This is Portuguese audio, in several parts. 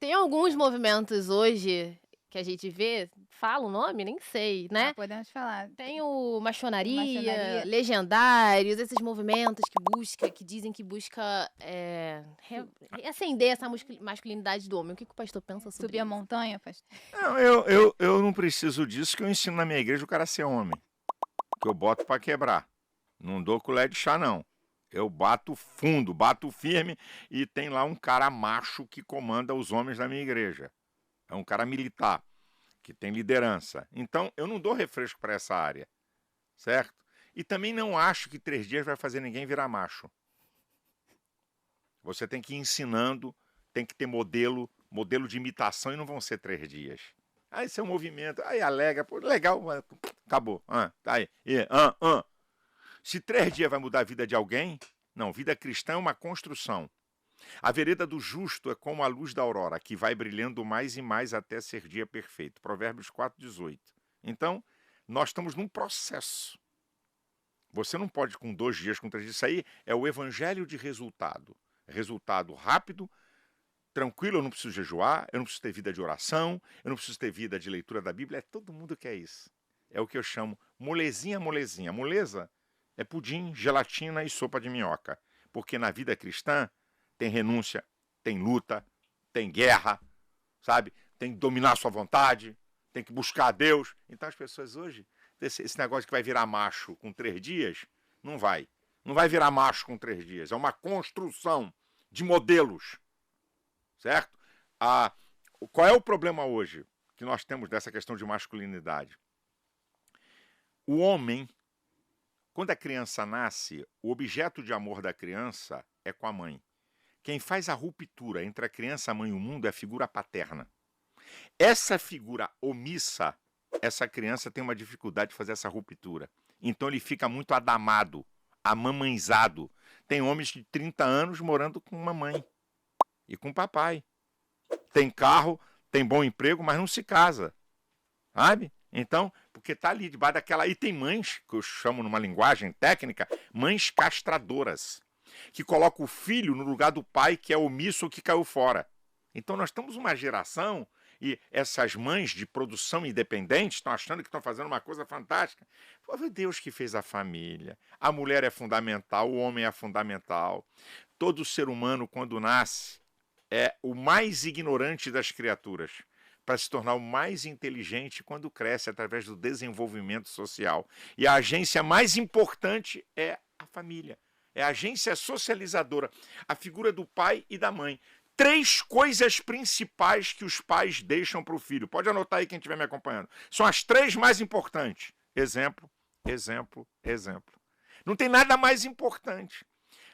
Tem alguns movimentos hoje que a gente vê, fala o nome? Nem sei, Ah, né. podemos falar. Tem o maçonaria, Maçonaria. legendários, esses movimentos que dizem que busca, reacender essa masculinidade do homem. O que que o pastor pensa sobre Subir a isso? montanha, faz. Não, eu não preciso disso, que eu ensino na minha igreja o cara a ser homem, que eu boto para quebrar. Não dou colher de chá, não. Eu bato fundo, bato firme, e tem lá um cara macho que comanda os homens da minha igreja. É um cara militar, que tem liderança. Então, eu não dou refresco para essa área, certo? E também não acho que 3 dias vai fazer ninguém virar macho. Você tem que ir ensinando, tem que ter modelo de imitação, e não vão ser 3 dias. Aí esse é um movimento, aí alega, pô, legal, acabou. Tá aí. Se 3 dias vai mudar a vida de alguém, não, vida cristã é uma construção. A vereda do justo é como a luz da aurora, que vai brilhando mais e mais até ser dia perfeito. Provérbios 4,18. Então, nós estamos num processo. Você não pode com 2 dias, com 3 dias. Isso aí é o evangelho de resultado. Resultado rápido, tranquilo, eu não preciso jejuar, eu não preciso ter vida de oração, eu não preciso ter vida de leitura da Bíblia. Todo mundo quer isso. É o que eu chamo molezinha, molezinha. Moleza é pudim, gelatina e sopa de minhoca. Porque na vida cristã tem renúncia, tem luta, tem guerra, sabe? Tem que dominar a sua vontade, tem que buscar a Deus. Então as pessoas hoje, esse negócio que vai virar macho com 3 dias, não vai. Não vai virar macho com 3 dias. É uma construção de modelos, certo? Qual é o problema hoje que nós temos dessa questão de masculinidade? O homem, quando a criança nasce, o objeto de amor da criança é com a mãe. Quem faz a ruptura entre a criança, a mãe e o mundo é a figura paterna. Essa figura omissa, essa criança tem uma dificuldade de fazer essa ruptura. Então ele fica muito adamado, amamãezado. Tem homens de 30 anos morando com mamãe e com papai. Tem carro, tem bom emprego, mas não se casa, sabe? Então, porque tá ali debaixo daquela... E tem mães, que eu chamo numa linguagem técnica, mães castradoras, que colocam o filho no lugar do pai, que é omisso ou que caiu fora. Então nós temos uma geração, e essas mães de produção independente estão achando que estão fazendo uma coisa fantástica. Foi Deus que fez a família. A mulher é fundamental, o homem é fundamental. Todo ser humano, quando nasce, é o mais ignorante das criaturas, para se tornar o mais inteligente quando cresce através do desenvolvimento social. E a agência mais importante é a família. É a agência socializadora, a figura do pai e da mãe. 3 coisas principais que os pais deixam para o filho. Pode anotar aí quem estiver me acompanhando. São as 3 mais importantes. Exemplo, exemplo, exemplo. Não tem nada mais importante.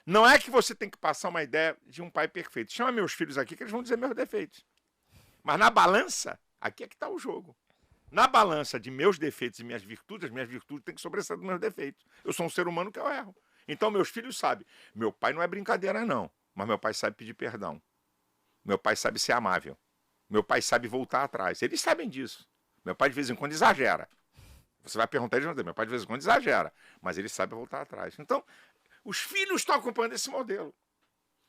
Não é que você tem que passar uma ideia de um pai perfeito. Chama meus filhos aqui que eles vão dizer meus defeitos. Mas na balança, aqui é que está o jogo. Na balança de meus defeitos e minhas virtudes, as minhas virtudes têm que sobressair dos meus defeitos. Eu sou um ser humano que eu erro. Então meus filhos sabem. Meu pai não é brincadeira, não. Mas meu pai sabe pedir perdão. Meu pai sabe ser amável. Meu pai sabe voltar atrás. Eles sabem disso. Meu pai de vez em quando exagera. Você vai perguntar, eles vão dizer, meu pai de vez em quando exagera. Mas ele sabe voltar atrás. Então, os filhos estão acompanhando esse modelo.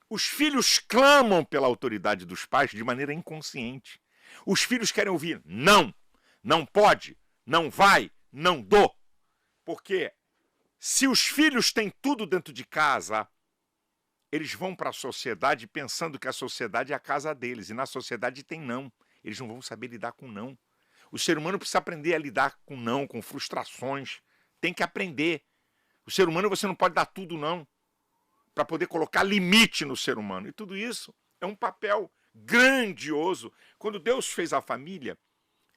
Os filhos clamam pela autoridade dos pais de maneira inconsciente. Os filhos querem ouvir não, não pode, não vai, não dou. Porque se os filhos têm tudo dentro de casa, eles vão para a sociedade pensando que a sociedade é a casa deles. E na sociedade tem não. Eles não vão saber lidar com não. O ser humano precisa aprender a lidar com não, com frustrações. Tem que aprender. O ser humano, você não pode dar tudo não, para poder colocar limite no ser humano. E tudo isso é um papel grandioso. Quando Deus fez a família,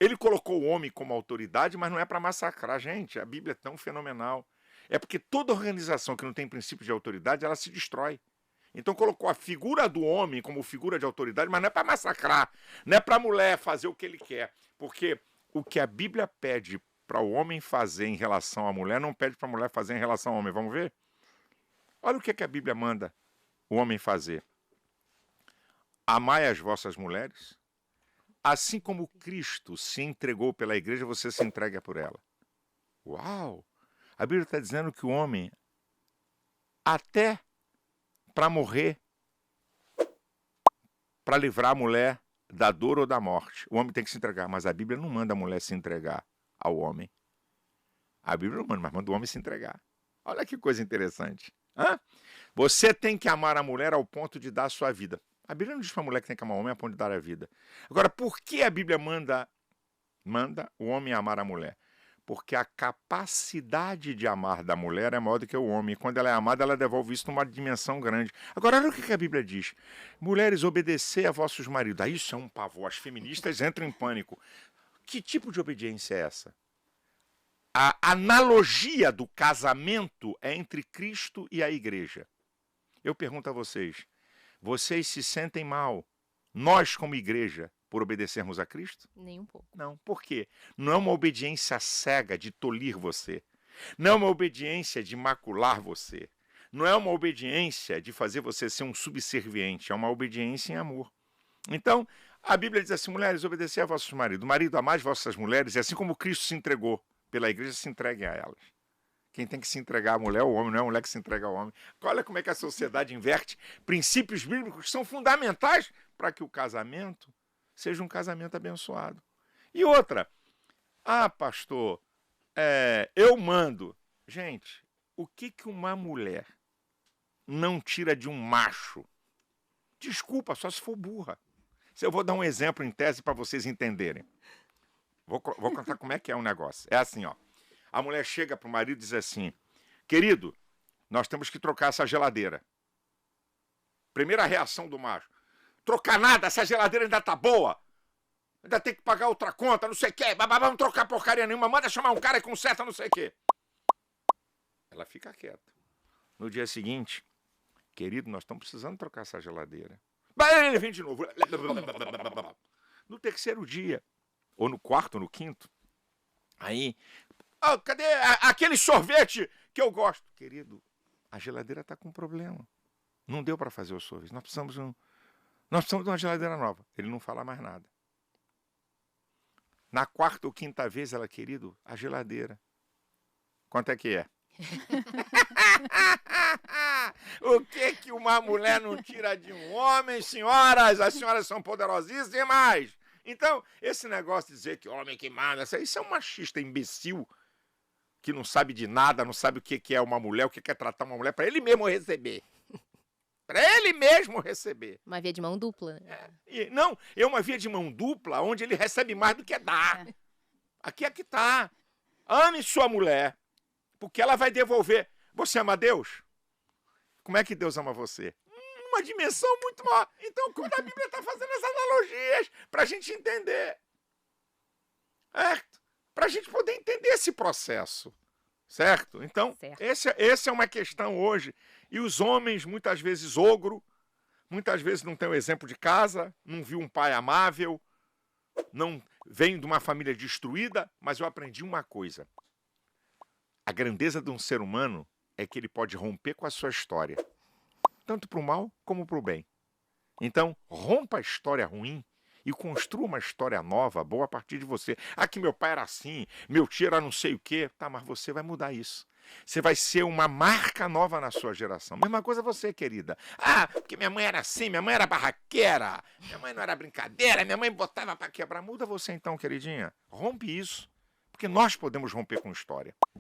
ele colocou o homem como autoridade, mas não é para massacrar a gente. A Bíblia é tão fenomenal. É porque toda organização que não tem princípio de autoridade, ela se destrói. Então colocou a figura do homem como figura de autoridade, mas não é para massacrar, não é para a mulher fazer o que ele quer. Porque o que a Bíblia pede para o homem fazer em relação à mulher, não pede para a mulher fazer em relação ao homem. Vamos ver? Olha o que a Bíblia manda o homem fazer. Amai as vossas mulheres, assim como Cristo se entregou pela igreja, você se entrega por ela. Uau! A Bíblia está dizendo que o homem, até para morrer, para livrar a mulher da dor ou da morte. O homem tem que se entregar, mas a Bíblia não manda a mulher se entregar ao homem. A Bíblia não manda, mas manda o homem se entregar. Olha que coisa interessante. Você tem que amar a mulher ao ponto de dar a sua vida. A Bíblia não diz para a mulher que tem que amar o homem ao ponto de dar a vida. Agora, por que a Bíblia manda o homem amar a mulher? Porque a capacidade de amar da mulher é maior do que o homem. E quando ela é amada, ela devolve isso numa dimensão grande. Agora, olha o que a Bíblia diz. Mulheres, obedecei a vossos maridos. Isso é um pavor. As feministas entram em pânico. Que tipo de obediência é essa? A analogia do casamento é entre Cristo e a igreja. Eu pergunto a vocês, vocês se sentem mal, nós como igreja, por obedecermos a Cristo? Nem um pouco. Não. Por quê? Não é uma obediência cega de tolir você. Não é uma obediência de macular você. Não é uma obediência de fazer você ser um subserviente. É uma obediência em amor. Então, a Bíblia diz assim, mulheres, obedecei a vossos maridos. Marido, amai as vossas mulheres, e assim como Cristo se entregou pela igreja, se entreguem a elas. Quem tem que se entregar à mulher é o homem, não é a mulher que se entrega ao homem. Olha como é que a sociedade inverte princípios bíblicos que são fundamentais para que o casamento seja um casamento abençoado. E outra, pastor, eu mando. Gente, o que uma mulher não tira de um macho? Desculpa, só se for burra. Eu vou dar um exemplo em tese para vocês entenderem. Vou contar como é que é o negócio. É assim, ó. A mulher chega para o marido e diz assim, querido, nós temos que trocar essa geladeira. Primeira reação do macho. Trocar nada, essa geladeira ainda tá boa. Ainda tem que pagar outra conta, não sei o quê. Vamos trocar porcaria nenhuma. Manda chamar um cara e conserta não sei o quê. Ela fica quieta. No dia seguinte, querido, nós estamos precisando trocar essa geladeira. Ele vem de novo. No terceiro dia, ou no quarto, ou no quinto, aí, cadê aquele sorvete que eu gosto? Querido, a geladeira está com problema. Não deu para fazer o sorvete. Nós precisamos de uma geladeira nova. Ele não fala mais nada. Na quarta ou quinta vez, ela, querido, a geladeira. Quanto é que é? O que uma mulher não tira de um homem, senhoras? As senhoras são poderosíssimas. Então, esse negócio de dizer que homem que manda, isso é um machista imbecil que não sabe de nada, não sabe o que é uma mulher, o que é tratar uma mulher, para ele mesmo receber. Para ele mesmo receber. Uma via de mão dupla. Não, é uma via de mão dupla onde ele recebe mais do que dá. Aqui é que tá. Ame sua mulher, porque ela vai devolver. Você ama Deus? Como é que Deus ama você? Uma dimensão muito maior. Então, quando a Bíblia está fazendo as analogias, para a gente entender. Certo? Para a gente poder entender esse processo. Certo? Então, essa é uma questão hoje. E os homens, muitas vezes, ogro, muitas vezes não tem o exemplo de casa, não viu um pai amável, não vem de uma família destruída, mas eu aprendi uma coisa. A grandeza de um ser humano é que ele pode romper com a sua história, tanto para o mal como para o bem. Então, rompa a história ruim e construa uma história nova, boa a partir de você. Que meu pai era assim, meu tio era não sei o quê. Tá, mas você vai mudar isso. Você vai ser uma marca nova na sua geração. Mesma coisa você, querida. Porque minha mãe era assim, minha mãe era barraqueira, minha mãe não era brincadeira, minha mãe botava para quebrar. Muda você então, queridinha. Rompe isso. Porque nós podemos romper com história.